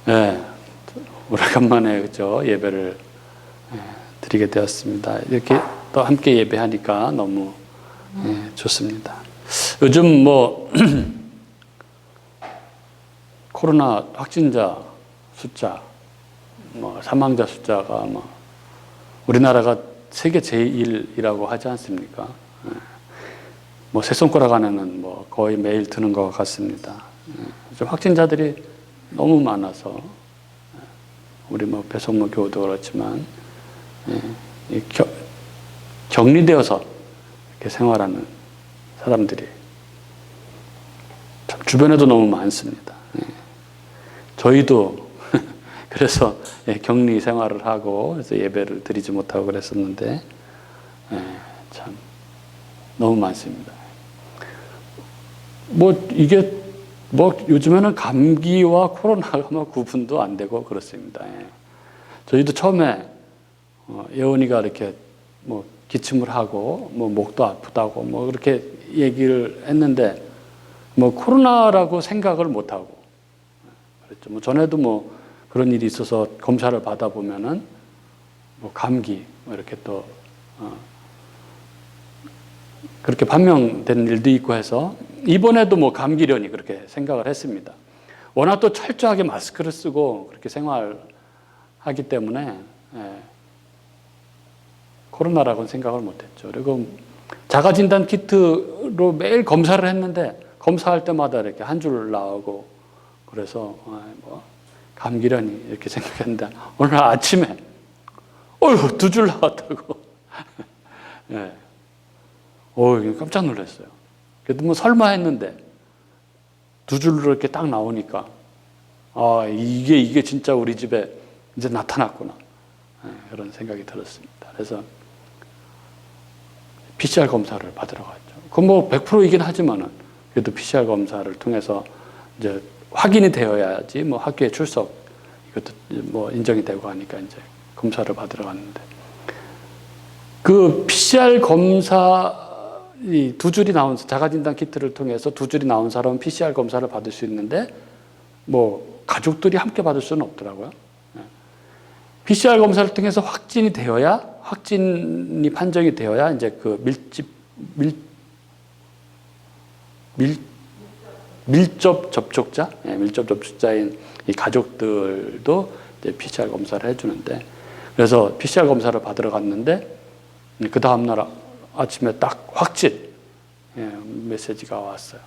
네, 오래간만에 그죠 예배를 드리게 되었습니다. 이렇게 또 함께 예배하니까 너무 좋습니다. 요즘 뭐 코로나 확진자 숫자, 뭐 사망자 숫자가 뭐 우리나라가 세계 제1이라고 하지 않습니까? 뭐 세 손가락 안에는 뭐 거의 매일 드는 것 같습니다. 좀 확진자들이 너무 많아서 우리 뭐 배송모 교우도 그렇지만 격리되어서 이렇게 생활하는 사람들이 참 주변에도 너무 많습니다. 저희도 그래서 격리 생활을 하고 그래서 예배를 드리지 못하고 그랬었는데 참 너무 많습니다. 뭐 이게 뭐 요즘에는 감기와 코로나가 뭐 구분도 안 되고 그렇습니다. 저희도 처음에 예원이가 이렇게 뭐 기침을 하고 뭐 목도 아프다고 뭐 그렇게 얘기를 했는데 뭐 코로나라고 생각을 못 하고 그랬죠. 뭐 전에도 뭐 그런 일이 있어서 검사를 받아 보면은 뭐 감기 뭐 이렇게 또 그렇게 판명된 일도 있고 해서 이번에도 뭐 감기려니 그렇게 생각을 했습니다. 워낙 또 철저하게 마스크를 쓰고 그렇게 생활하기 때문에 코로나라고는 생각을 못했죠. 그리고 자가진단 키트로 매일 검사를 했는데 검사할 때마다 이렇게 한 줄 나오고 그래서 뭐 감기려니 이렇게 생각했는데 오늘 아침에 어휴 2줄 나왔다고. 네. 깜짝 놀랐어요. 그래도 뭐 설마 했는데 2줄로 이렇게 딱 나오니까 이게 진짜 우리 집에 이제 나타났구나. 그런 생각이 들었습니다. 그래서 PCR 검사를 받으러 갔죠. 그건 뭐 100%이긴 하지만은 그래도 PCR 검사를 통해서 이제 확인이 되어야지 뭐 학교에 출석 이것도 뭐 인정이 되고 하니까 이제 검사를 받으러 갔는데 그 PCR 검사 이 2줄이 나온 자가진단 키트를 통해서 2줄이 나온 사람은 PCR 검사를 받을 수 있는데 뭐 가족들이 함께 받을 수는 없더라고요. PCR 검사를 통해서 확진이 판정이 되어야 이제 그 밀접 접촉자인 이 가족들도 이제 PCR 검사를 해주는데 그래서 PCR 검사를 받으러 갔는데 그 다음날 아침에 딱 확진 메시지가 왔어요.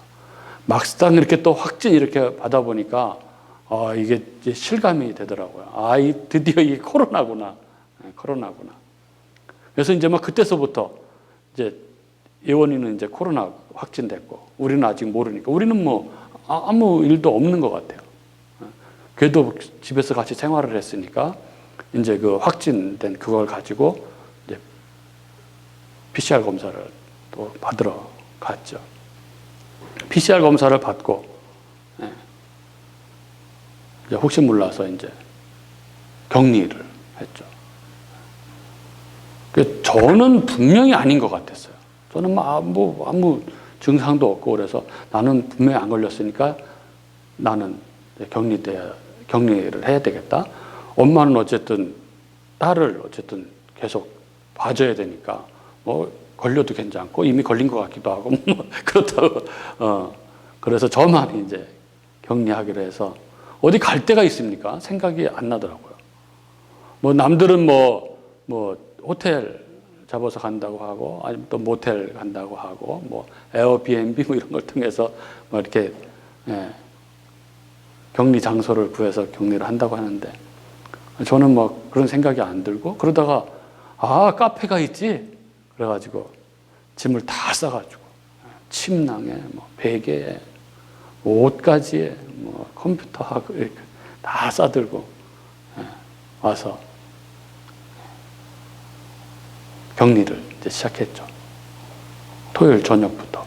막상 이렇게 또 확진 이렇게 받아보니까 이게 이제 실감이 되더라고요. 드디어 이게 코로나구나. 그래서 이제 막 그때서부터 이제 예원이는 이제 코로나 확진됐고 우리는 아직 모르니까 우리는 뭐 아무 일도 없는 것 같아요. 그래도 집에서 같이 생활을 했으니까 이제 그 확진된 그걸 가지고 이제 PCR 검사를 또 받으러 갔죠. PCR 검사를 받고 이제 혹시 몰라서 이제 격리를 했죠. 저는 분명히 아닌 것 같았어요. 저는 뭐 아무 증상도 없고 그래서 나는 분명히 안 걸렸으니까 나는 격리를 해야 되겠다. 엄마는 어쨌든 딸을 어쨌든 계속 봐줘야 되니까 뭐 걸려도 괜찮고 이미 걸린 것 같기도 하고 뭐 그렇다고 그래서 저만 이제 격리하기로 해서 어디 갈 데가 있습니까? 생각이 안 나더라고요. 뭐 남들은 뭐 호텔 잡아서 간다고 하고 아니면 또 모텔 간다고 하고 뭐 에어비앤비 뭐 이런 걸 통해서 뭐 이렇게 격리 장소를 구해서 격리를 한다고 하는데 저는 뭐 그런 생각이 안 들고 그러다가 카페가 있지 그래가지고 짐을 다 싸가지고 침낭에 뭐 베개에 뭐 옷까지 뭐 컴퓨터하고 이렇게 다 싸들고 와서 격리를 이제 시작했죠. 토요일 저녁부터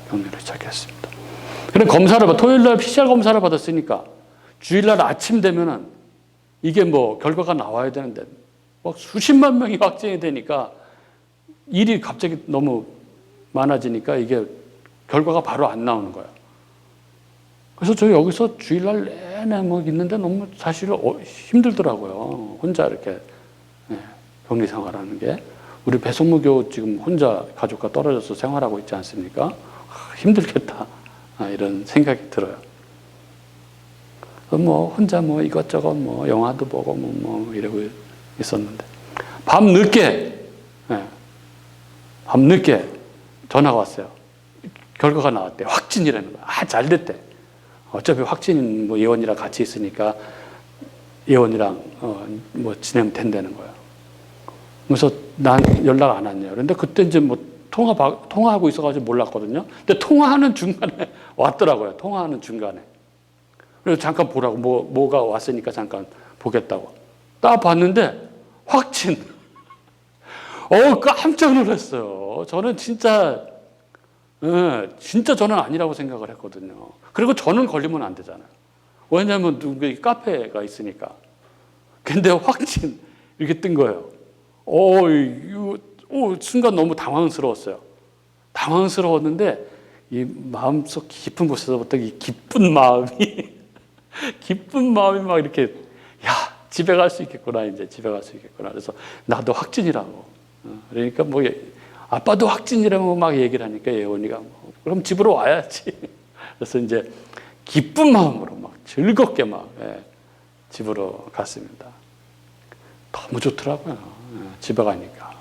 격리를 시작했습니다. 그래 토요일 날 PCR 검사를 받았으니까 주일날 아침 되면은 이게 뭐 결과가 나와야 되는데 막 수십만 명이 확진이 되니까 일이 갑자기 너무 많아지니까 이게 결과가 바로 안 나오는 거예요. 그래서 저 여기서 주일날 내내 뭐 있는데 너무 사실 힘들더라고요. 혼자 이렇게 격리 생활하는 게. 우리 배송무교 지금 혼자 가족과 떨어져서 생활하고 있지 않습니까? 힘들겠다. 이런 생각이 들어요. 뭐 혼자 뭐 이것저것 뭐 영화도 보고 뭐 이러고 있었는데 밤늦게 전화가 왔어요. 결과가 나왔대. 확진이라는 거야. 잘 됐대. 어차피 확진 뭐 예원이랑 같이 있으니까 예원이랑 뭐 지내면 된다는 거야. 그래서 난 연락 안 왔네요. 그런데 그때 이제 뭐 통화하고 있어가지고 몰랐거든요. 근데 통화하는 중간에 왔더라고요. 통화하는 중간에. 그래서 잠깐 보라고 뭐가 왔으니까 잠깐 보겠다고. 딱 봤는데 확진. 깜짝 놀랐어요. 저는 진짜 저는 아니라고 생각을 했거든요. 그리고 저는 걸리면 안 되잖아요. 왜냐하면 누구 카페가 있으니까. 근데 확진 이렇게 뜬 거예요. 순간 너무 당황스러웠어요. 당황스러웠는데 이 마음속 깊은 곳에서부터 이 기쁜 마음이 막 이렇게 집에 갈 수 있겠구나. 이제 집에 갈 수 있겠구나. 그래서 나도 확진이라고. 그러니까 뭐 아빠도 확진이라고 막 얘기를 하니까 예원이가 그럼 집으로 와야지. 그래서 이제 기쁜 마음으로 막 즐겁게 막 집으로 갔습니다. 너무 좋더라고요. 집에 가니까.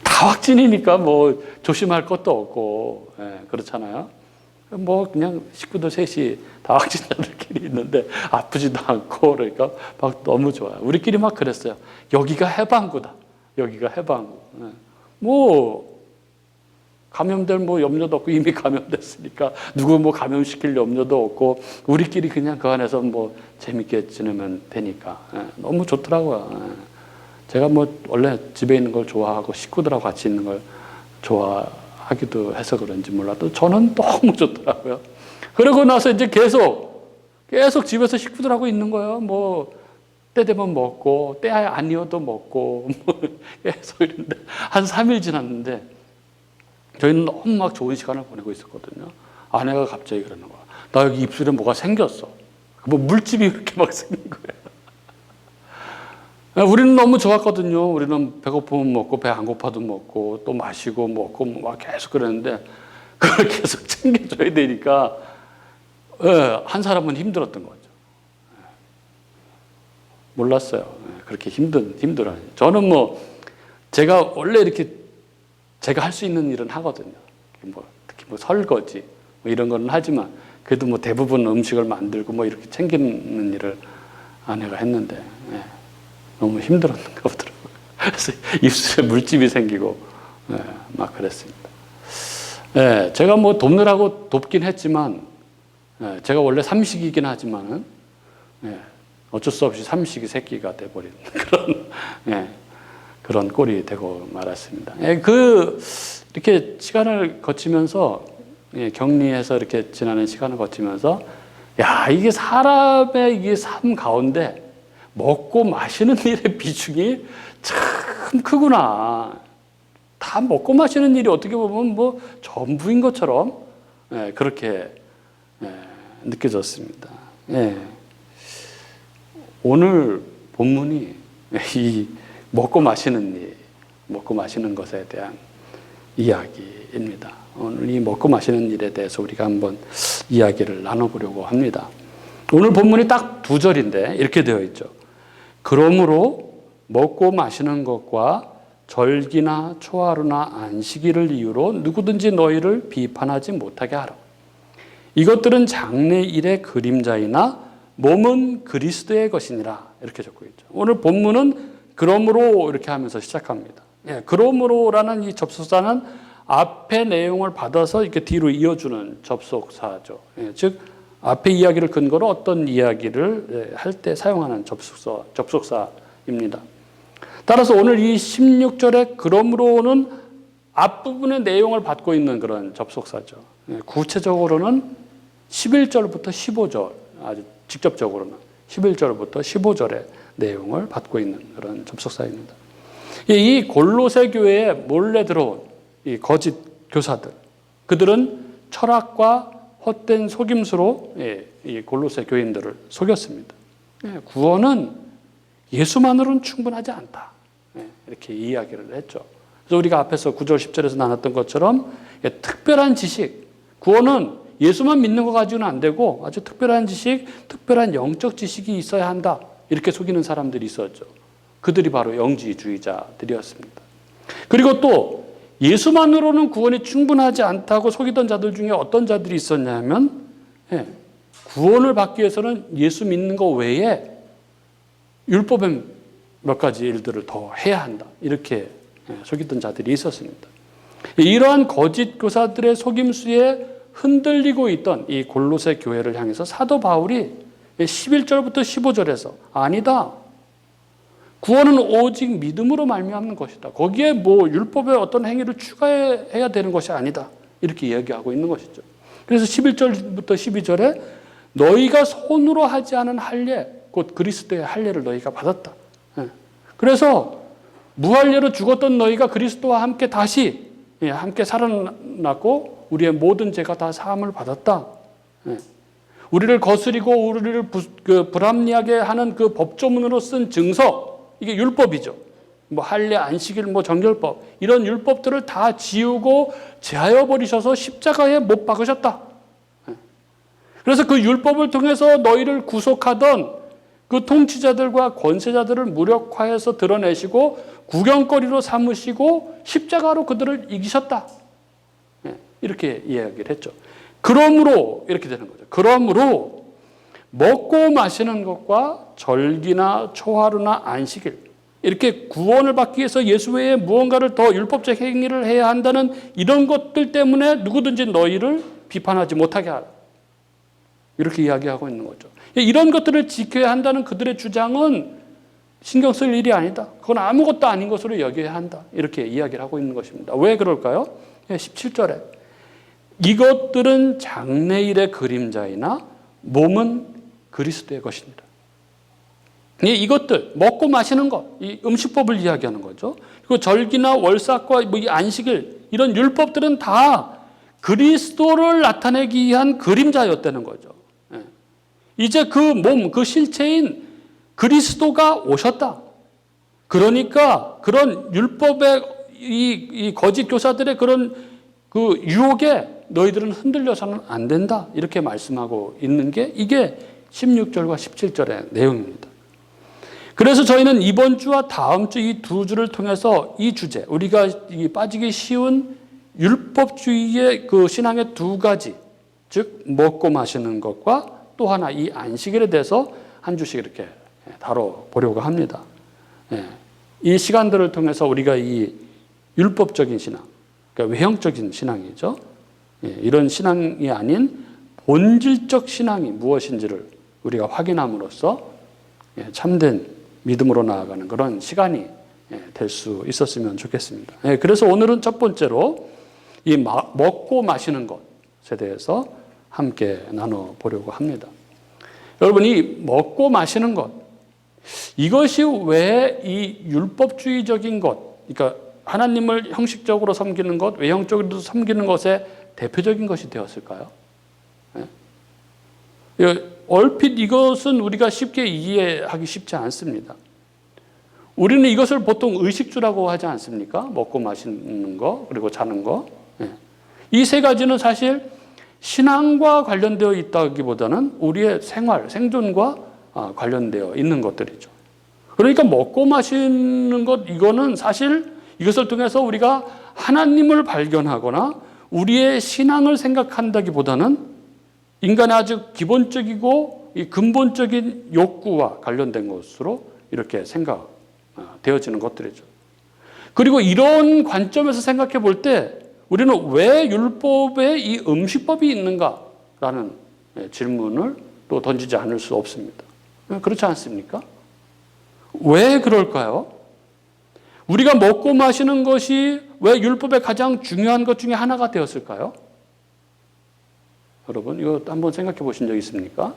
다 확진이니까 뭐 조심할 것도 없고 그렇잖아요. 뭐 그냥 식구들 셋이 다 확진자들끼리 있는데 아프지도 않고 그러니까 막 너무 좋아요. 우리끼리 막 그랬어요. 여기가 해방구다. 여기가 해방구. 뭐 감염될 뭐 염려도 없고 이미 감염됐으니까 누구 뭐 감염시킬 염려도 없고 우리끼리 그냥 그 안에서 뭐 재밌게 지내면 되니까 너무 좋더라고요. 제가 뭐 원래 집에 있는 걸 좋아하고 식구들하고 같이 있는 걸 좋아하기도 해서 그런지 몰라도 저는 너무 좋더라고요. 그러고 나서 이제 계속 집에서 식구들하고 있는 거예요. 뭐 때 되면 먹고 때 아니어도 먹고 뭐 계속 이런데 한 3일 지났는데 저희는 너무 막 좋은 시간을 보내고 있었거든요. 아내가 갑자기 그러는 거야. 나 여기 입술에 뭐가 생겼어. 뭐 물집이 그렇게 막 생긴 거예요. 우리는 너무 좋았거든요. 우리는 배고프면 먹고 배 안 고파도 먹고 또 마시고 먹고 막 계속 그랬는데 그걸 계속 챙겨줘야 되니까 한 사람은 힘들었던 거죠. 몰랐어요. 그렇게 힘들어요. 저는 뭐 제가 원래 이렇게 제가 할 수 있는 일은 하거든요. 뭐 특히 뭐 설거지 뭐 이런 거는 하지만 그래도 뭐 대부분 음식을 만들고 뭐 이렇게 챙기는 일을 아내가 했는데 너무 힘들었는가 보더라고요. 그래서 입술에 물집이 생기고 막 그랬습니다. 제가 뭐 돕느라고 돕긴 했지만 제가 원래 삼식이긴 하지만은 어쩔 수 없이 삼식이 새끼가 돼버린 그런 꼴이 되고 말았습니다. 이렇게 시간을 거치면서 격리해서 이렇게 지나는 시간을 거치면서 이게 사람의 이게 삶 가운데 먹고 마시는 일의 비중이 참 크구나. 다 먹고 마시는 일이 어떻게 보면 뭐 전부인 것처럼 그렇게 느껴졌습니다. 오늘 본문이 이 먹고 마시는 것에 대한 이야기입니다. 오늘 이 먹고 마시는 일에 대해서 우리가 한번 이야기를 나눠보려고 합니다. 오늘 본문이 딱 2절인데 이렇게 되어 있죠. 그러므로 먹고 마시는 것과 절기나 초하루나 안식일을 이유로 누구든지 너희를 비판하지 못하게 하라. 이것들은 장래일의 그림자이나 몸은 그리스도의 것이니라. 이렇게 적고 있죠. 오늘 본문은 그러므로 이렇게 하면서 시작합니다. 그러므로라는 이 접속사는 앞의 내용을 받아서 이렇게 뒤로 이어주는 접속사죠. 즉 앞의 이야기를 근거로 어떤 이야기를 할 때 사용하는 접속사입니다. 따라서 오늘 이 16절에 그러므로는 앞부분의 내용을 받고 있는 그런 접속사죠. 구체적으로는 11절부터 15절, 아주 직접적으로는 11절부터 15절의 내용을 받고 있는 그런 접속사입니다. 이 골로새 교회에 몰래 들어온 이 거짓 교사들, 그들은 철학과 헛된 속임수로 이 골로새 교인들을 속였습니다. 구원은 예수만으로는 충분하지 않다. 이렇게 이야기를 했죠. 그래서 우리가 앞에서 9절 10절에서 나눴던 것처럼 특별한 지식, 구원은 예수만 믿는 거 가지고는 안 되고 아주 특별한 지식, 특별한 영적 지식이 있어야 한다. 이렇게 속이는 사람들이 있었죠. 그들이 바로 영지주의자들이었습니다. 그리고 또 예수만으로는 구원이 충분하지 않다고 속이던 자들 중에 어떤 자들이 있었냐면 구원을 받기 위해서는 예수 믿는 거 외에 율법의 몇 가지 일들을 더 해야 한다. 이렇게 속이던 자들이 있었습니다. 이러한 거짓 교사들의 속임수에 흔들리고 있던 이 골로새 교회를 향해서 사도 바울이 11절부터 15절에서 아니다. 구원은 오직 믿음으로 말미암는 것이다. 거기에 뭐 율법의 어떤 행위를 추가해야 되는 것이 아니다. 이렇게 이야기하고 있는 것이죠. 그래서 11절부터 12절에 너희가 손으로 하지 않은 할례, 곧 그리스도의 할례를 너희가 받았다. 그래서 무할례로 죽었던 너희가 그리스도와 함께 다시 함께 살아났고 우리의 모든 죄가 다 사함을 받았다. 우리를 거스리고 우리를 불합리하게 하는 그 법조문으로 쓴 증서, 이게 율법이죠. 뭐 할례, 안식일, 뭐 정결법 이런 율법들을 다 지우고 제하여 버리셔서 십자가에 못 박으셨다. 그래서 그 율법을 통해서 너희를 구속하던 그 통치자들과 권세자들을 무력화해서 드러내시고 구경거리로 삼으시고 십자가로 그들을 이기셨다. 이렇게 이야기를 했죠. 그러므로 이렇게 되는 거죠. 그러므로 먹고 마시는 것과 절기나 초하루나 안식일 이렇게 구원을 받기 위해서 예수 외에 무언가를 더 율법적 행위를 해야 한다는 이런 것들 때문에 누구든지 너희를 비판하지 못하게 하라. 이렇게 이야기하고 있는 거죠. 이런 것들을 지켜야 한다는 그들의 주장은 신경 쓸 일이 아니다. 그건 아무것도 아닌 것으로 여겨야 한다. 이렇게 이야기를 하고 있는 것입니다. 왜 그럴까요? 17절에 이것들은 장래일의 그림자이나 몸은 그리스도의 것입니다. 이것들 먹고 마시는 것, 이 음식법을 이야기하는 거죠. 그리고 절기나 월삭과 이 안식일 이런 율법들은 다 그리스도를 나타내기 위한 그림자였다는 거죠. 이제 그 몸, 그 실체인 그리스도가 오셨다. 그러니까 그런 율법의 이 거짓 교사들의 그런 그 유혹에 너희들은 흔들려서는 안 된다. 이렇게 말씀하고 있는 게 이게 16절과 17절의 내용입니다. 그래서 저희는 이번 주와 다음 주 이 두 주를 통해서 이 주제, 우리가 빠지기 쉬운 율법주의의 그 신앙의 두 가지, 즉 먹고 마시는 것과 또 하나 이 안식일에 대해서 한 주씩 이렇게 다뤄보려고 합니다. 이 시간들을 통해서 우리가 이 율법적인 신앙, 그러니까 외형적인 신앙이죠. 이런 신앙이 아닌 본질적 신앙이 무엇인지를 우리가 확인함으로써 참된 믿음으로 나아가는 그런 시간이 될 수 있었으면 좋겠습니다. 그래서 오늘은 첫 번째로 이 먹고 마시는 것에 대해서 함께 나눠보려고 합니다. 여러분, 이 먹고 마시는 것, 이것이 왜 이 율법주의적인 것, 그러니까 하나님을 형식적으로 섬기는 것, 외형적으로 섬기는 것의 대표적인 것이 되었을까요? 얼핏 이것은 우리가 쉽게 이해하기 쉽지 않습니다. 우리는 이것을 보통 의식주라고 하지 않습니까? 먹고 마시는 거, 그리고 자는 거. 이 세 가지는 사실 신앙과 관련되어 있다기보다는 우리의 생활, 생존과 관련되어 있는 것들이죠. 그러니까 먹고 마시는 것, 이거는 사실 이것을 통해서 우리가 하나님을 발견하거나 우리의 신앙을 생각한다기보다는 인간의 아주 기본적이고 이 근본적인 욕구와 관련된 것으로 이렇게 생각되어지는 것들이죠. 그리고 이런 관점에서 생각해 볼 때 우리는 왜 율법에 이 음식법이 있는가라는 질문을 또 던지지 않을 수 없습니다. 그렇지 않습니까? 왜 그럴까요? 우리가 먹고 마시는 것이 왜 율법의 가장 중요한 것 중에 하나가 되었을까요? 여러분, 이거 한번 생각해 보신 적 있습니까?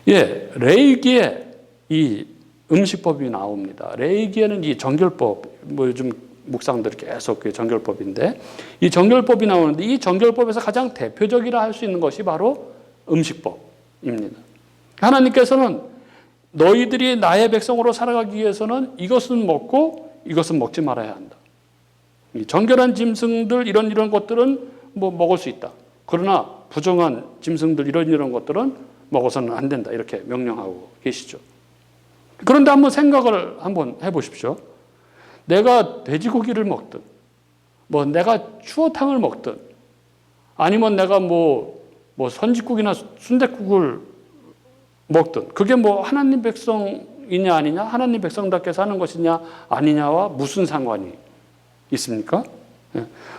레위기에 이 음식법이 나옵니다. 레위기에는 이 정결법, 뭐 요즘 묵상들이 계속 그 정결법인데, 이 정결법이 나오는데, 이 정결법에서 가장 대표적이라 할 수 있는 것이 바로 음식법입니다. 하나님께서는 너희들이 나의 백성으로 살아가기 위해서는 이것은 먹고 이것은 먹지 말아야 한다. 이 정결한 짐승들 이런 것들은 뭐 먹을 수 있다. 그러나 부정한 짐승들 이런 것들은 먹어서는 안 된다. 이렇게 명령하고 계시죠. 그런데 한번 생각을 한번 해보십시오. 내가 돼지고기를 먹든, 뭐 내가 추어탕을 먹든, 아니면 내가 뭐 선짓국이나 순댓국을 먹든, 그게 뭐 하나님 백성이냐 아니냐, 하나님 백성답게 사는 것이냐 아니냐와 무슨 상관이 있습니까?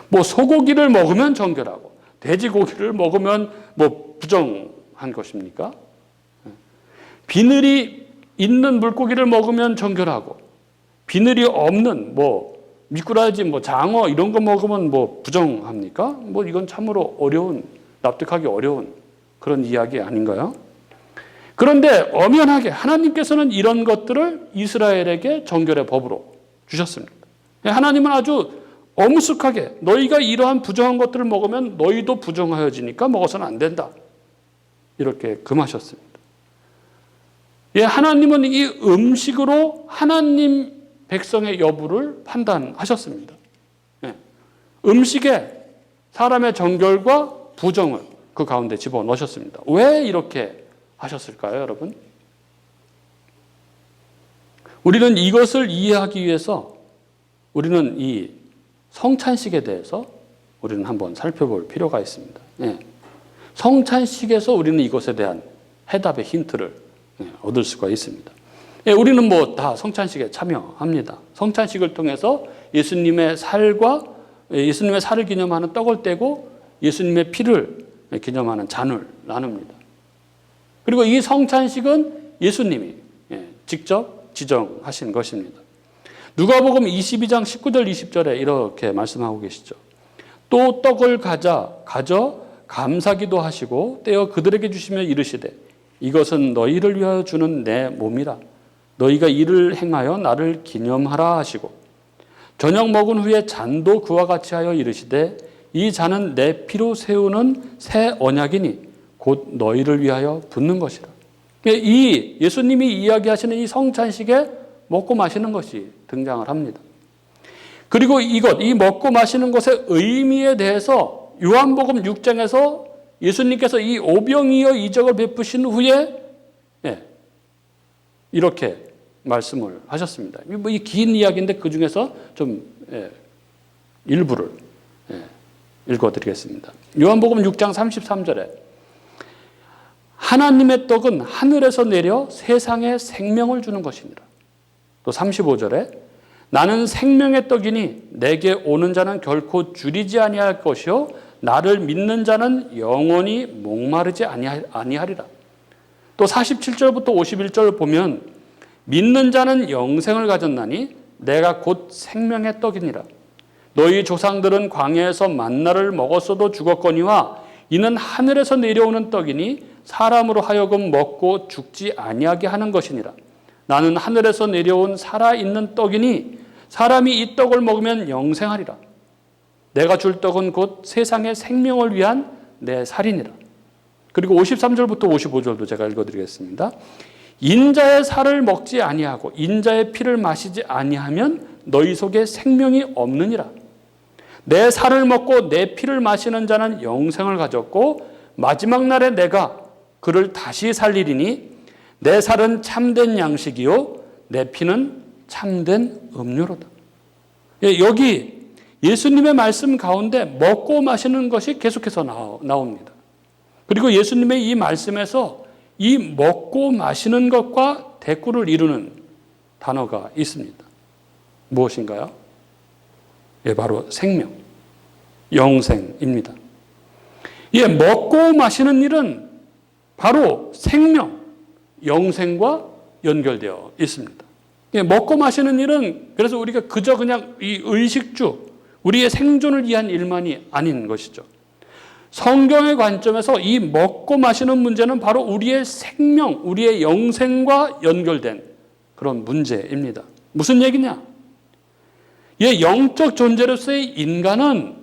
뭐 소고기를 먹으면 정결하고 돼지고기를 먹으면 뭐 부정한 것입니까? 비늘이 있는 물고기를 먹으면 정결하고 비늘이 없는 뭐 미꾸라지, 뭐 장어 이런 거 먹으면 뭐 부정합니까? 뭐 이건 참으로 납득하기 어려운 그런 이야기 아닌가요? 그런데 엄연하게 하나님께서는 이런 것들을 이스라엘에게 정결의 법으로 주셨습니다. 하나님은 아주 어무숙하게 너희가 이러한 부정한 것들을 먹으면 너희도 부정하여지니까 먹어서는 안 된다. 이렇게 금하셨습니다. 하나님은 이 음식으로 하나님 백성의 여부를 판단하셨습니다. 음식에 사람의 정결과 부정을 그 가운데 집어넣으셨습니다. 왜 이렇게 하셨을까요, 여러분? 우리는 이것을 이해하기 위해서 우리는 이 성찬식에 대해서 우리는 한번 살펴볼 필요가 있습니다. 성찬식에서 우리는 이것에 대한 해답의 힌트를 얻을 수가 있습니다. 우리는 뭐 다 성찬식에 참여합니다. 성찬식을 통해서 예수님의 살을 기념하는 떡을 떼고 예수님의 피를 기념하는 잔을 나눕니다. 그리고 이 성찬식은 예수님이 직접 지정하신 것입니다. 누가복음 22장 19절 20절에 이렇게 말씀하고 계시죠. 또 떡을 가져 감사기도 하시고 떼어 그들에게 주시며 이르시되 이것은 너희를 위하여 주는 내 몸이라. 너희가 이를 행하여 나를 기념하라 하시고 저녁 먹은 후에 잔도 그와 같이 하여 이르시되 이 잔은 내 피로 세우는 새 언약이니 곧 너희를 위하여 붓는 것이라. 이 예수님이 이야기하시는 이 성찬식에 먹고 마시는 것이 등장을 합니다. 그리고 이 먹고 마시는 것의 의미에 대해서 요한복음 6장에서 예수님께서 이 오병이어 이적을 베푸신 후에 이렇게 말씀을 하셨습니다. 이 긴 이야기인데 그 중에서 좀 일부를 읽어드리겠습니다. 요한복음 6장 33절에 하나님의 떡은 하늘에서 내려 세상에 생명을 주는 것이니라. 또 35절에 나는 생명의 떡이니 내게 오는 자는 결코 줄이지 아니할 것이요 나를 믿는 자는 영원히 목마르지 아니하리라. 또 47절부터 51절 보면 믿는 자는 영생을 가졌나니 내가 곧 생명의 떡이니라. 너희 조상들은 광야에서 만나를 먹었어도 죽었거니와 이는 하늘에서 내려오는 떡이니 사람으로 하여금 먹고 죽지 아니하게 하는 것이니라. 나는 하늘에서 내려온 살아있는 떡이니 사람이 이 떡을 먹으면 영생하리라. 내가 줄 떡은 곧 세상의 생명을 위한 내 살이니라. 그리고 53절부터 55절도 제가 읽어드리겠습니다. 인자의 살을 먹지 아니하고 인자의 피를 마시지 아니하면 너희 속에 생명이 없느니라. 내 살을 먹고 내 피를 마시는 자는 영생을 가졌고 마지막 날에 내가 그를 다시 살리리니 내 살은 참된 양식이요 내 피는 참된 음료로다. 여기 예수님의 말씀 가운데 먹고 마시는 것이 계속해서 나옵니다. 그리고 예수님의 이 말씀에서 이 먹고 마시는 것과 대꾸를 이루는 단어가 있습니다. 무엇인가요? 바로 생명, 영생입니다. 먹고 마시는 일은 바로 생명, 영생과 연결되어 있습니다. 먹고 마시는 일은 그래서 우리가 그저 그냥 이 의식주, 우리의 생존을 위한 일만이 아닌 것이죠. 성경의 관점에서 이 먹고 마시는 문제는 바로 우리의 생명, 우리의 영생과 연결된 그런 문제입니다. 무슨 얘기냐? 영적 존재로서의 인간은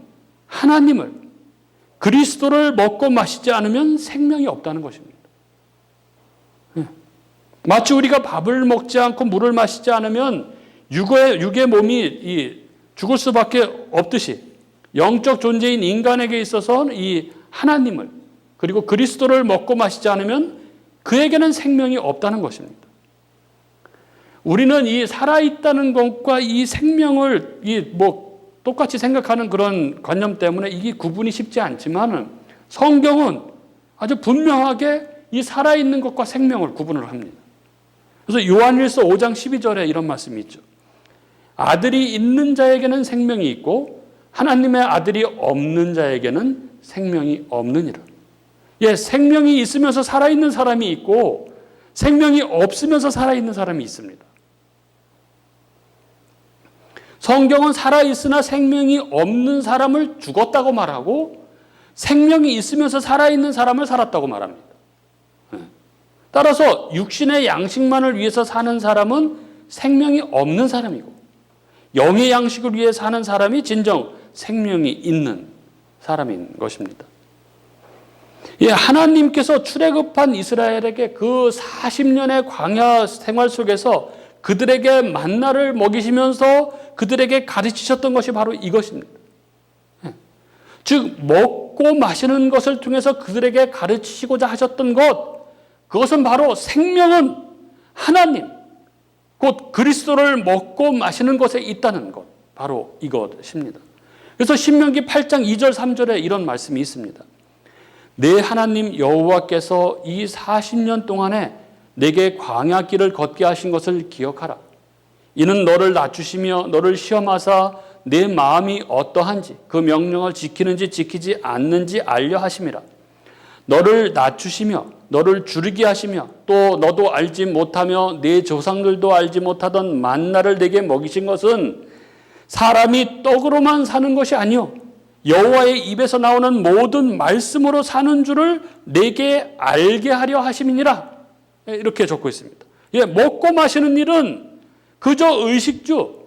하나님을, 그리스도를 먹고 마시지 않으면 생명이 없다는 것입니다. 마치 우리가 밥을 먹지 않고 물을 마시지 않으면 육의 몸이 죽을 수밖에 없듯이 영적 존재인 인간에게 있어서는 이 하나님을 그리고 그리스도를 먹고 마시지 않으면 그에게는 생명이 없다는 것입니다. 우리는 이 살아있다는 것과 이 생명을 똑같이 생각하는 그런 관념 때문에 이게 구분이 쉽지 않지만 성경은 아주 분명하게 이 살아있는 것과 생명을 구분을 합니다. 그래서 요한일서 5장 12절에 이런 말씀이 있죠. 아들이 있는 자에게는 생명이 있고 하나님의 아들이 없는 자에게는 생명이 없느니라. 생명이 있으면서 살아있는 사람이 있고 생명이 없으면서 살아있는 사람이 있습니다. 성경은 살아있으나 생명이 없는 사람을 죽었다고 말하고 생명이 있으면서 살아있는 사람을 살았다고 말합니다. 따라서 육신의 양식만을 위해서 사는 사람은 생명이 없는 사람이고 영의 양식을 위해 사는 사람이 진정 생명이 있는 사람인 것입니다. 하나님께서 출애굽한 이스라엘에게 그 40년의 광야 생활 속에서 그들에게 만나를 먹이시면서 그들에게 가르치셨던 것이 바로 이것입니다. 즉 먹고 마시는 것을 통해서 그들에게 가르치시고자 하셨던 것, 그것은 바로 생명은 하나님, 곧 그리스도를 먹고 마시는 것에 있다는 것, 바로 이것입니다. 그래서 신명기 8장 2절 3절에 이런 말씀이 있습니다. 내 하나님 여호와께서 이 40년 동안에 내게 광야길을 걷게 하신 것을 기억하라. 이는 너를 낮추시며 너를 시험하사 내 마음이 어떠한지 그 명령을 지키는지 지키지 않는지 알려 하심이라. 너를 낮추시며 너를 줄이게 하시며 또 너도 알지 못하며 내 조상들도 알지 못하던 만나를 내게 먹이신 것은 사람이 떡으로만 사는 것이 아니요 여호와의 입에서 나오는 모든 말씀으로 사는 줄을 내게 알게 하려 하심이니라. 이렇게 적고 있습니다. 먹고 마시는 일은 그저 의식주,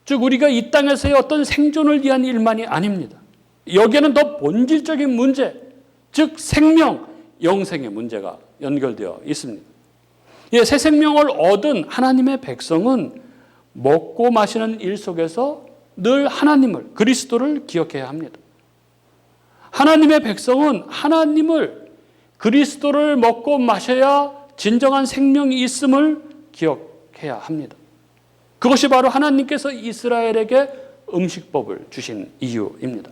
즉 우리가 이 땅에서의 어떤 생존을 위한 일만이 아닙니다. 여기에는 더 본질적인 문제, 즉 생명, 영생의 문제가 연결되어 있습니다. 새 생명을 얻은 하나님의 백성은 먹고 마시는 일 속에서 늘 하나님을, 그리스도를 기억해야 합니다. 하나님의 백성은 하나님을, 그리스도를 먹고 마셔야 진정한 생명이 있음을 기억해야 합니다. 그것이 바로 하나님께서 이스라엘에게 음식법을 주신 이유입니다.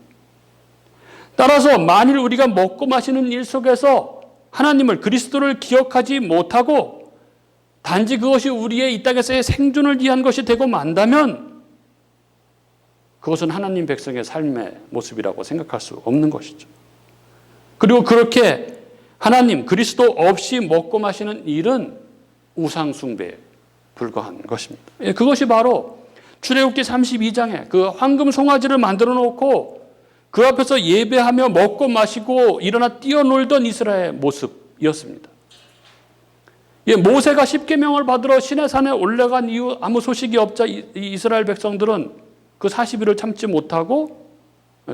따라서 만일 우리가 먹고 마시는 일 속에서 하나님을, 그리스도를 기억하지 못하고 단지 그것이 우리의 이 땅에서의 생존을 위한 것이 되고 만다면 그것은 하나님 백성의 삶의 모습이라고 생각할 수 없는 것이죠. 그리고 그렇게 하나님, 그리스도 없이 먹고 마시는 일은 우상 숭배에 불과한 것입니다. 그것이 바로 출애굽기 32장에 그 황금 송아지를 만들어 놓고 그 앞에서 예배하며 먹고 마시고 일어나 뛰어놀던 이스라엘의 모습이었습니다. 모세가 십계명을 받으러 시내산에 올라간 이후 아무 소식이 없자 이스라엘 백성들은 그 40일을 참지 못하고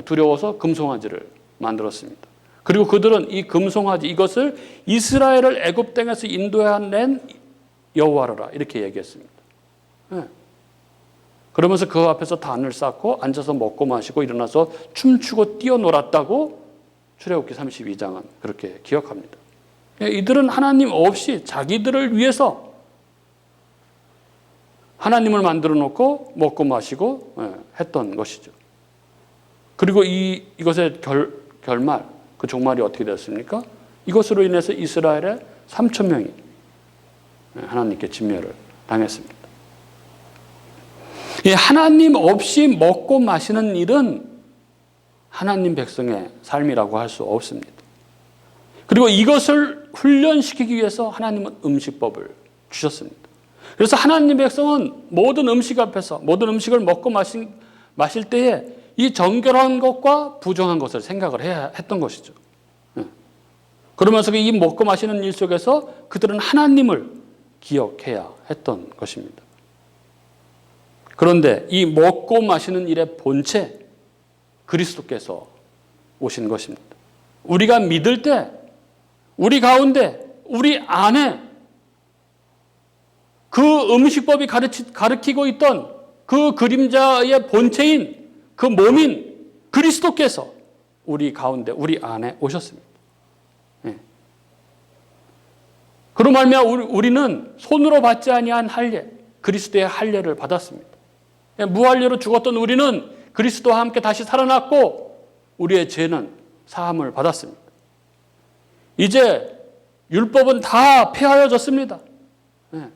두려워서 금송아지를 만들었습니다. 그리고 그들은 이 금송아지, 이것을 이스라엘을 애굽 땅에서 인도해낸 여호와라 이렇게 얘기했습니다. 그러면서 그 앞에서 단을 쌓고 앉아서 먹고 마시고 일어나서 춤추고 뛰어놀았다고 출애굽기 32장은 그렇게 기억합니다. 이들은 하나님 없이 자기들을 위해서 하나님을 만들어 놓고 먹고 마시고 했던 것이죠. 그리고 이것의 결말, 그 종말이 어떻게 됐습니까? 이것으로 인해서 이스라엘의 3천 명이 하나님께 진멸을 당했습니다. 하나님 없이 먹고 마시는 일은 하나님 백성의 삶이라고 할 수 없습니다. 그리고 이것을 훈련시키기 위해서 하나님은 음식법을 주셨습니다. 그래서 하나님 백성은 모든 음식 앞에서 모든 음식을 먹고 마실 때에 이 정결한 것과 부정한 것을 생각을 해야 했던 것이죠. 그러면서 이 먹고 마시는 일 속에서 그들은 하나님을 기억해야 했던 것입니다. 그런데 이 먹고 마시는 일의 본체, 그리스도께서 오신 것입니다. 우리가 믿을 때 우리 가운데, 우리 안에 그 음식법이 가르치고 있던 그 그림자의 본체인 그 몸인 그리스도께서 우리 가운데, 우리 안에 오셨습니다. 예. 그로 말미암아 우리는 손으로 받지 아니한 할례, 그리스도의 할례를 받았습니다. 예. 무할례로 죽었던 우리는 그리스도와 함께 다시 살아났고 우리의 죄는 사함을 받았습니다. 이제 율법은 다 폐하여졌습니다. 예.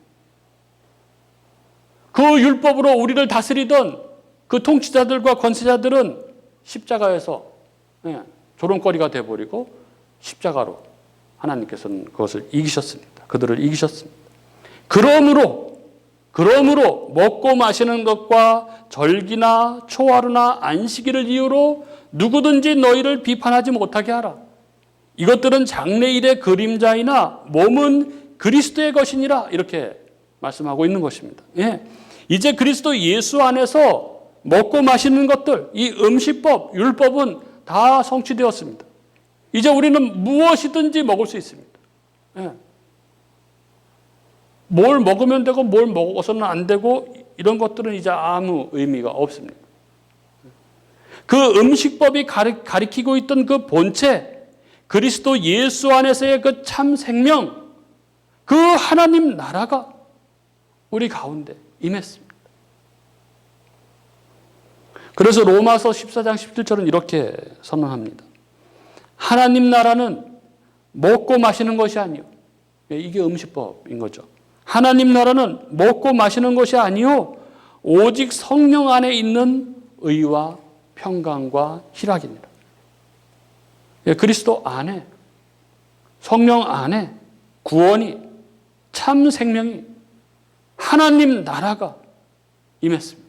그 율법으로 우리를 다스리던 그 통치자들과 권세자들은 십자가에서 조롱거리가 되어버리고 십자가로 하나님께서는 그것을 이기셨습니다. 그들을 이기셨습니다. 그러므로 먹고 마시는 것과 절기나 초하루나 안식일을 이유로 누구든지 너희를 비판하지 못하게 하라. 이것들은 장래일의 그림자이나 몸은 그리스도의 것이니라. 이렇게 말씀하고 있는 것입니다. 예. 이제 그리스도 예수 안에서 먹고 마시는 것들, 이 음식법, 율법은 다 성취되었습니다. 이제 우리는 무엇이든지 먹을 수 있습니다. 예. 뭘 먹으면 되고 뭘 먹어서는 안 되고 이런 것들은 이제 아무 의미가 없습니다. 그 음식법이 가리키고 있던 그 본체, 그리스도 예수 안에서의 그 참 생명, 그 하나님 나라가 우리 가운데 임했습니다. 그래서 로마서 14장 17절은 이렇게 선언합니다. 하나님 나라는 먹고 마시는 것이 아니요. 이게 음식법인 거죠. 하나님 나라는 먹고 마시는 것이 아니요. 오직 성령 안에 있는 의와 평강과 희락이니라. 그리스도 안에, 성령 안에 구원이, 참 생명이, 하나님 나라가 임했습니다.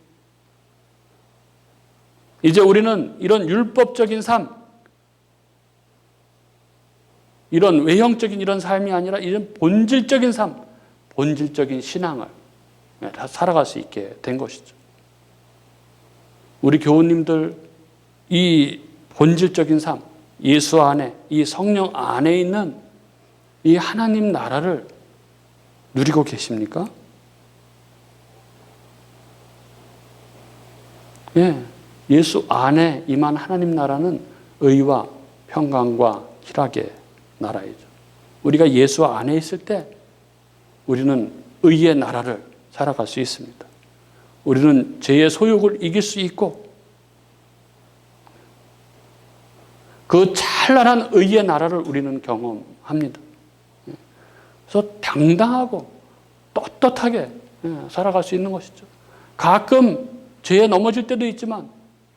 이제 우리는 이런 율법적인 삶, 이런 외형적인 이런 삶이 아니라 이런 본질적인 삶, 본질적인 신앙을 살아갈 수 있게 된 것이죠. 우리 교우님들 이 본질적인 삶, 예수 안에, 이 성령 안에 있는 이 하나님 나라를 누리고 계십니까? 예, 예수 안에 임한 하나님 나라는 의와 평강과 희락의 나라이죠. 우리가 예수 안에 있을 때 우리는 의의 나라를 살아갈 수 있습니다. 우리는 죄의 소욕을 이길 수 있고 그 찬란한 의의 나라를 우리는 경험합니다. 그래서 당당하고 떳떳하게 살아갈 수 있는 것이죠. 가끔 죄에 넘어질 때도 있지만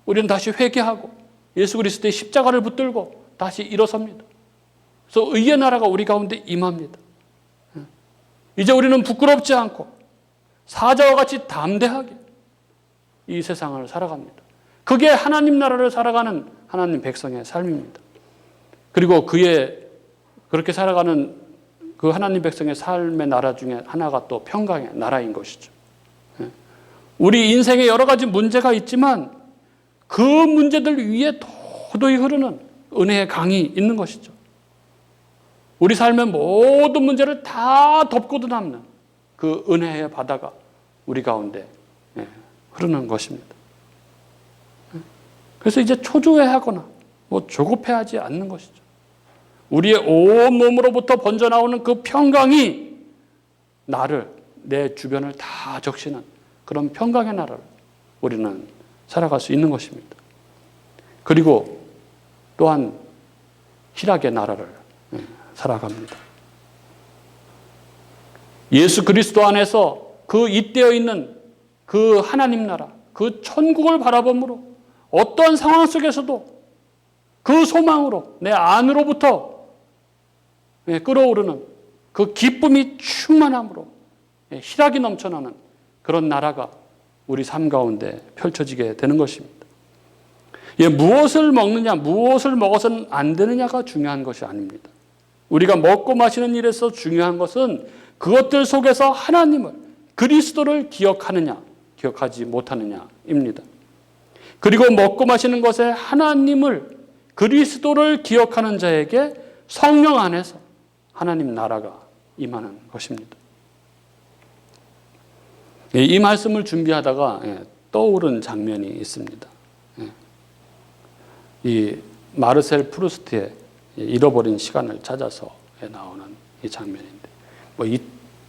우리는 다시 회개하고 예수 그리스도의 십자가를 붙들고 다시 일어섭니다. 그래서 의의 나라가 우리 가운데 임합니다. 이제 우리는 부끄럽지 않고 사자와 같이 담대하게 이 세상을 살아갑니다. 그게 하나님 나라를 살아가는 하나님 백성의 삶입니다. 그리고 그렇게 살아가는 그 하나님 백성의 삶의 나라 중에 하나가 또 평강의 나라인 것이죠. 우리 인생에 여러 가지 문제가 있지만 그 문제들 위에 도도히 흐르는 은혜의 강이 있는 것이죠. 우리 삶의 모든 문제를 다 덮고도 남는 그 은혜의 바다가 우리 가운데 흐르는 것입니다. 그래서 이제 초조해하거나 조급해하지 않는 것이죠. 우리의 온 몸으로부터 번져나오는 그 평강이 나를, 내 주변을 다 적시는 그런 평강의 나라를 우리는 살아갈 수 있는 것입니다. 그리고 또한 희락의 나라를 살아갑니다. 예수 그리스도 안에서 그 잇대어 있는 그 하나님 나라, 그 천국을 바라봄으로 어떠한 상황 속에서도 그 소망으로 내 안으로부터 끓어오르는 그 기쁨이 충만함으로 희락이 넘쳐나는 그런 나라가 우리 삶 가운데 펼쳐지게 되는 것입니다. 무엇을 먹느냐, 무엇을 먹어서는 안 되느냐가 중요한 것이 아닙니다. 우리가 먹고 마시는 일에서 중요한 것은 그것들 속에서 하나님을, 그리스도를 기억하느냐, 기억하지 못하느냐입니다. 그리고 먹고 마시는 것에 하나님을, 그리스도를 기억하는 자에게 성령 안에서 하나님 나라가 임하는 것입니다. 이 말씀을 준비하다가 떠오른 장면이 있습니다. 이 마르셀 프루스트의 잃어버린 시간을 찾아서 나오는 이 장면인데,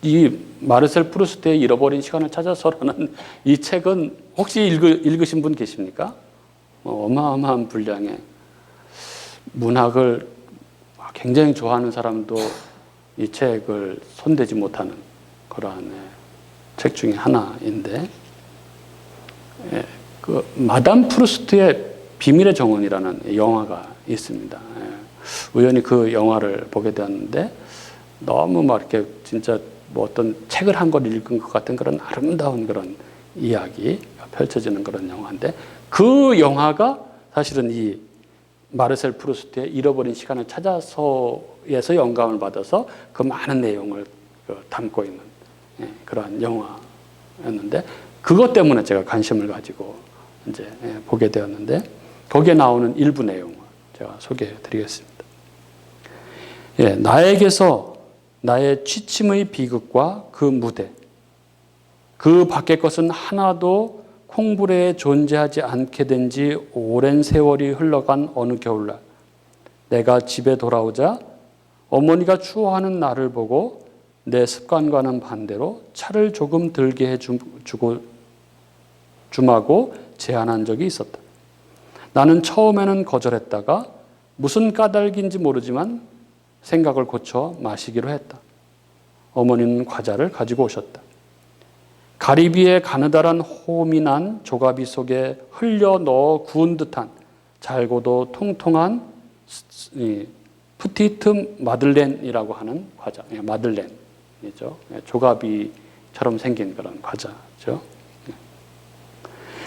이 마르셀 프루스트의 잃어버린 시간을 찾아서라는 이 책은 혹시 읽으신 분 계십니까? 어마어마한 분량의 문학을 굉장히 좋아하는 사람도 이 책을 손대지 못하는 그러한 책 중에 하나인데, 그 마담 프루스트의 비밀의 정원이라는 영화가 있습니다. 우연히 그 영화를 보게 되었는데 너무 막 이렇게 진짜 뭐 어떤 책을 한 권 읽은 것 같은 그런 아름다운 그런 이야기가 펼쳐지는 그런 영화인데, 그 영화가 사실은 이 마르셀 프루스트의 잃어버린 시간을 찾아서에서 영감을 받아서 그 많은 내용을 담고 있는 그러한 영화였는데, 그것 때문에 제가 관심을 가지고 이제 보게 되었는데, 거기에 나오는 일부 내용을 제가 소개해 드리겠습니다. 나에게서 나의 취침의 비극과 그 무대, 그 밖의 것은 하나도 콩불에 존재하지 않게 된 지 오랜 세월이 흘러간 어느 겨울날, 내가 집에 돌아오자 어머니가 추워하는 나를 보고 내 습관과는 반대로 차를 조금 들게 해주마고 제안한 적이 있었다. 나는 처음에는 거절했다가 무슨 까닭인지 모르지만 생각을 고쳐 마시기로 했다. 어머니는 과자를 가지고 오셨다. 가리비에 가느다란 호음이 난 조가비 속에 흘려 넣어 구운 듯한 잘고도 통통한 푸티트 마들렌이라고 하는 과자, 마들렌이죠. 조가비처럼 생긴 그런 과자죠.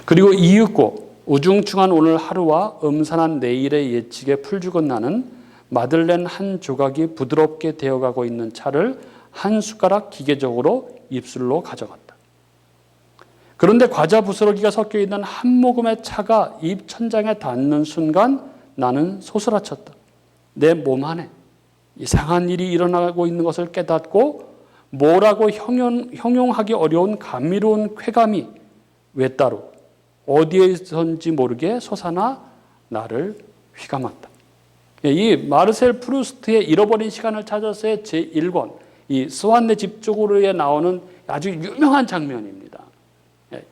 그리고 이윽고 우중충한 오늘 하루와 음산한 내일의 예측에 풀죽은 나는 마들렌 한 조각이 부드럽게 되어가고 있는 차를 한 숟가락 기계적으로 입술로 가져갔다. 그런데 과자 부스러기가 섞여 있는 한 모금의 차가 입 천장에 닿는 순간 나는 소스라쳤다. 내 몸 안에 이상한 일이 일어나고 있는 것을 깨닫고 뭐라고 형용하기 어려운 감미로운 쾌감이 외따로 어디에선지 모르게 솟아나 나를 휘감았다. 이 마르셀 프루스트의 잃어버린 시간을 찾아서의 제1권, 이 스완네 집 쪽으로에 나오는 아주 유명한 장면입니다.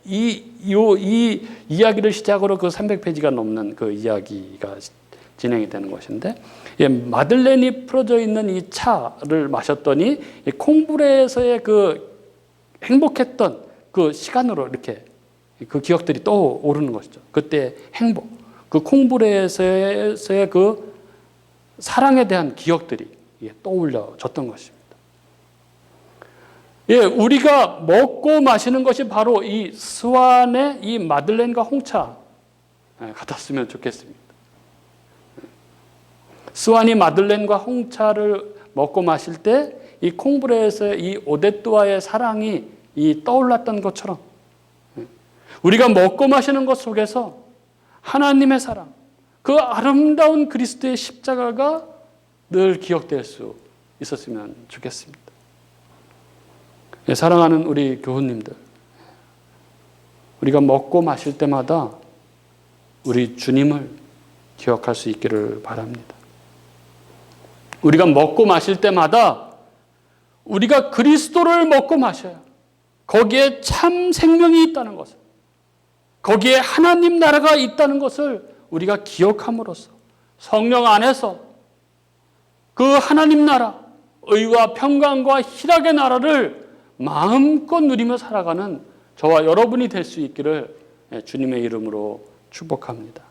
이 이야기를 시작으로 그 300페이지가 넘는 그 이야기가 진행이 되는 것인데, 마들렌이 풀어져 있는 이 차를 마셨더니 콩불에서의 그 행복했던 그 시간으로 이렇게 그 기억들이 떠오르는 것이죠. 그때 행복, 그 콩불에서의 그 사랑에 대한 기억들이 떠올려졌던 것입니다. 우리가 먹고 마시는 것이 바로 이 스완의 이 마들렌과 홍차 같았으면 좋겠습니다. 스완이 마들렌과 홍차를 먹고 마실 때 이 콩불에서의 이 오데뚜와의 사랑이 떠올랐던 것처럼, 우리가 먹고 마시는 것 속에서 하나님의 사랑, 그 아름다운 그리스도의 십자가가 늘 기억될 수 있었으면 좋겠습니다. 사랑하는 우리 교우님들, 우리가 먹고 마실 때마다 우리 주님을 기억할 수 있기를 바랍니다. 우리가 먹고 마실 때마다 우리가 그리스도를 먹고 마셔야 거기에 참 생명이 있다는 것을, 거기에 하나님 나라가 있다는 것을 우리가 기억함으로써 성령 안에서 그 하나님 나라, 의와 평강과 희락의 나라를 마음껏 누리며 살아가는 저와 여러분이 될 수 있기를 주님의 이름으로 축복합니다.